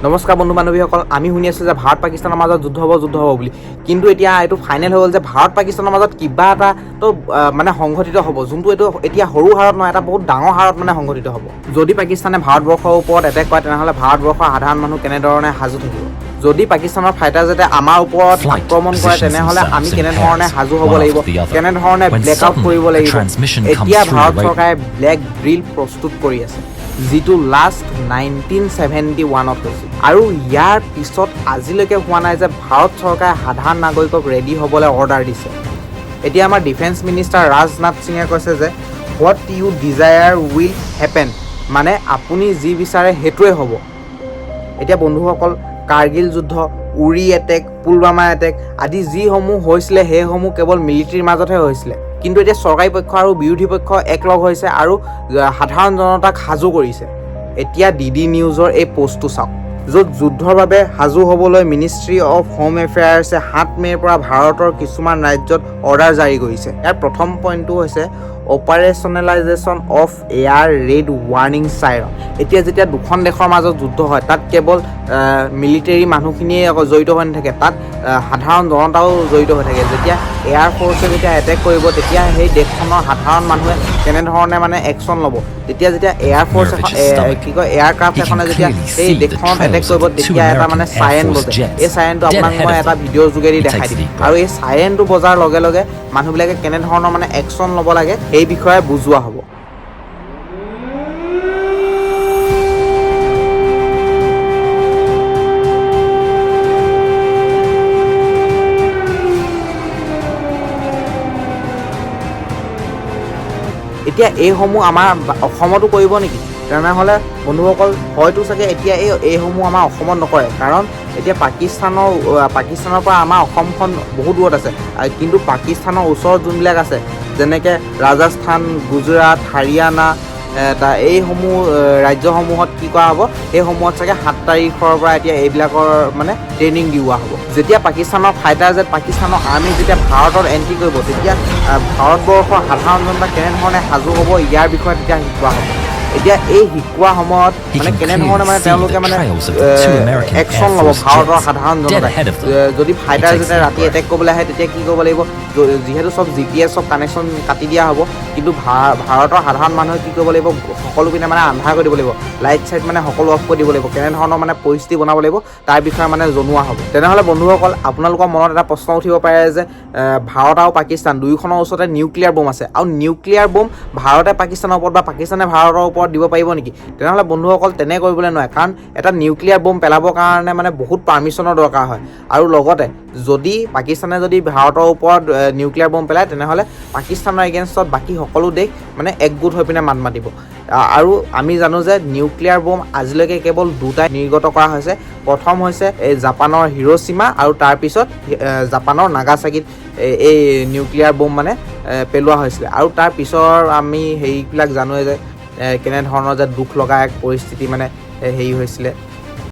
নমস্কাৰ বন্ধু বান্ধৱীসকল, আমি শুনি আছোঁ যে ভাৰত পাকিস্তানৰ মাজত যুদ্ধ হ'ব বুলি, কিন্তু এতিয়া এইটো ফাইনেল হৈ গ'ল যে ভাৰত পাকিস্তানৰ মাজত কিবা এটা তো মানে সংঘটিত হ'ব, যোনটো এইটো এতিয়া সৰু হাৰত নহয়, এটা বহুত ডাঙৰ হাৰত মানে সংঘটিত হ'ব। যদি পাকিস্তানে ভাৰতবৰ্ষৰ ওপৰত এটেক কৰে তেনেহ'লে ভাৰতবৰ্ষৰ সাধাৰণ মানুহ কেনেধৰণে সাজু থাকিব? যদি পাকিস্তানৰ ফাইটাৰ জেটে আমাৰ ওপৰত আক্ৰমণ কৰে তেনেহ'লে আমি কেনেধৰণে সাজু হ'ব লাগিব, কেনেধৰণে ব্লেক আউট কৰিব লাগিব? এতিয়া ভাৰত চৰকাৰে ব্লেক ড্ৰিল প্ৰস্তুত কৰি আছে, যিটো লাষ্ট 1971 হৈছিল, আৰু ইয়াৰ পিছত আজিলৈকে হোৱা নাই যে ভাৰত চৰকাৰে সাধাৰণ নাগৰিকক ৰেডি হ'বলৈ অৰ্ডাৰ দিছে। এতিয়া আমাৰ ডিফেন্স মিনিষ্টাৰ ৰাজনাথ সিঙে কৈছে যে what you desire will happen, মানে আপুনি যি বিচাৰে সেইটোৱে হ'ব। এতিয়া বন্ধুসকল, কাৰ্গিল যুদ্ধ, উৰি এটেক, পুলৱামা এটেক আদি যিসমূহ হৈছিলে সেইসমূহ কেৱল মিলিটাৰীৰ মাজতহে হৈছিলে, কিন্তু এতিয়া চৰকাৰী পক্ষ আৰু বিৰোধী পক্ষ একলগ হৈছে আৰু সাধাৰণ জনতাক সাজু কৰিছে। এতিয়া DD নিউজৰ এই পোষ্টটো চাওক, য'ত যুদ্ধৰ বাবে সাজু হ'বলৈ মিনিষ্ট্ৰী অফ হোম এফেয়াৰ্ছে 7 মে'ৰ পৰা ভাৰতৰ কিছুমান ৰাজ্যত অৰ্ডাৰ জাৰি কৰিছে। ইয়াৰ প্ৰথম পইণ্টটো হৈছে অপাৰেশ্যনেলাইজেশ্যন অফ এয়াৰ ৰেড ৱাৰ্ণিং চাইৰন। এতিয়া যেতিয়া দুখন দেশৰ মাজত যুদ্ধ হয়, তাত কেৱল মিলিটাৰী মানুহখিনিয়ে জড়িত হৈ নাথাকে, তাত সাধাৰণ জনতাও জড়িত হৈ থাকে। যেতিয়া এয়াৰ ফ'ৰ্চে যেতিয়া এটেক কৰিব, তেতিয়া সেই দেশখনৰ সাধাৰণ মানুহে কেনেধৰণে মানে একশ্যন ল'ব। যেতিয়া এয়াৰ ফ'ৰ্চ এয়াৰক্ৰাফ্ট এখনে যেতিয়া সেই দেশখনত এটেক কৰিব, তেতিয়া এটা মানে চাইৰেন বজে। এই চাইৰেনটো আপোনাক মই এটা ভিডিঅ'ৰ যোগেদি দেখাই দিম, আৰু এই চাইৰেনটো বজাৰ লগে লগে মানুহবিলাকে কেনেধৰণৰ মানে একশ্যন ল'ব লাগে সেই বিষয়ে বুজোৱা হ'ব। এতিয়া এইসমূহ আমাৰ অসমতো কৰিব নেকি? তেনেহ'লে বন্ধুসকল, হয়তো চাগে এতিয়া এইসমূহ আমাৰ অসমত নকৰে, কাৰণ এতিয়া পাকিস্তানৰ পৰা আমাৰ অসমখন বহুত দূৰত আছে, কিন্তু পাকিস্তানৰ ওচৰত যোনবিলাক আছে যেনেকৈ ৰাজস্থান, গুজৰাট, হাৰিয়ানা, এইসমূহ ৰাজ্যসমূহত কি কৰা হ'ব, সেইসমূহত চাগে 7 তাৰিখৰ পৰা এতিয়া এইবিলাকৰ মানে ট্ৰেইনিং দিওৱা হ'ব। যেতিয়া পাকিস্তানৰ ফাইটাৰ জেট, পাকিস্তানৰ আৰ্মি যেতিয়া ভাৰতত এণ্ট্ৰি কৰিব, তেতিয়া ভাৰতবৰ্ষৰ সাধাৰণ জনতা কেনেধৰণে সাজু হ'ব ইয়াৰ বিষয়ে তেতিয়া শিকোৱা হ'ব। এতিয়া এই শিকোৱা সময়ত মানে কেনেধৰণে মানে তেওঁলোকে মানে একশ্যন ল'ব ভাৰতৰ সাধাৰণ জনতাই। যদি ফাইটাৰ জেটে ৰাতি এটেক কৰিবলৈ আহে, তেতিয়া কি কৰিব লাগিব? যিহেতু চব GPS চব কানেকশ্যন কাটি দিয়া হ'ব, কিন্তু ভাৰতৰ সাধাৰণ মানুহে কি কৰিব লাগিব? সকলো পিনে মানে আন্ধাৰ কৰি দিব লাগিব, লাইট চাইট মানে সকলো অফ কৰি দিব লাগিব। কেনেধৰণৰ মানে পৰিস্থিতি বনাব লাগিব তাৰ বিষয়ে মানে জনোৱা হ'ব। তেনেহ'লে বন্ধুসকল, আপোনালোকৰ মনত এটা প্ৰশ্ন উঠিব পাৰে যে ভাৰত আৰু পাকিস্তান দুয়োখনৰ ওচৰতে নিউক্লিয়াৰ বম আছে, আৰু নিউক্লিয়াৰ বম ভাৰতে পাকিস্তানৰ ওপৰত বা পাকিস্তানে ভাৰতৰ ওপৰত দিব পাৰিব নেকি? তেনেহ'লে বন্ধুসকল, তেনে কৰিবলৈ নোৱাৰে, কাৰণ এটা নিউক্লিয়াৰ বম পেলাবৰ কাৰণে মানে বহুত পাৰ্মিশ্যনৰ দৰকাৰ হয়। আৰু লগতে যদি পাকিস্তানে যদি ভাৰতৰ ওপৰত নিউক্লিয়াৰ বম পেলায়, তেনেহ'লে পাকিস্তানৰ এগেইনষ্টত বাকী সকলো দেশ মানে একগোট হৈ পিনে মাত মাতিব। আৰু আমি জানো যে নিউক্লিয়াৰ বম আজিলৈকে কেৱল 2টাই নিৰ্গত কৰা হৈছে। প্ৰথম হৈছে এই জাপানৰ হিৰোশ্বিমা, আৰু তাৰপিছত জাপানৰ নাগাচাকিত এই নিউক্লিয়াৰ বম মানে পেলোৱা হৈছিলে। আৰু তাৰ পিছৰ আমি সেইবিলাক জানোৱে যে কেনেধৰণৰ যে দুখ লগা এক পৰিস্থিতি মানে হেৰি হৈছিলে।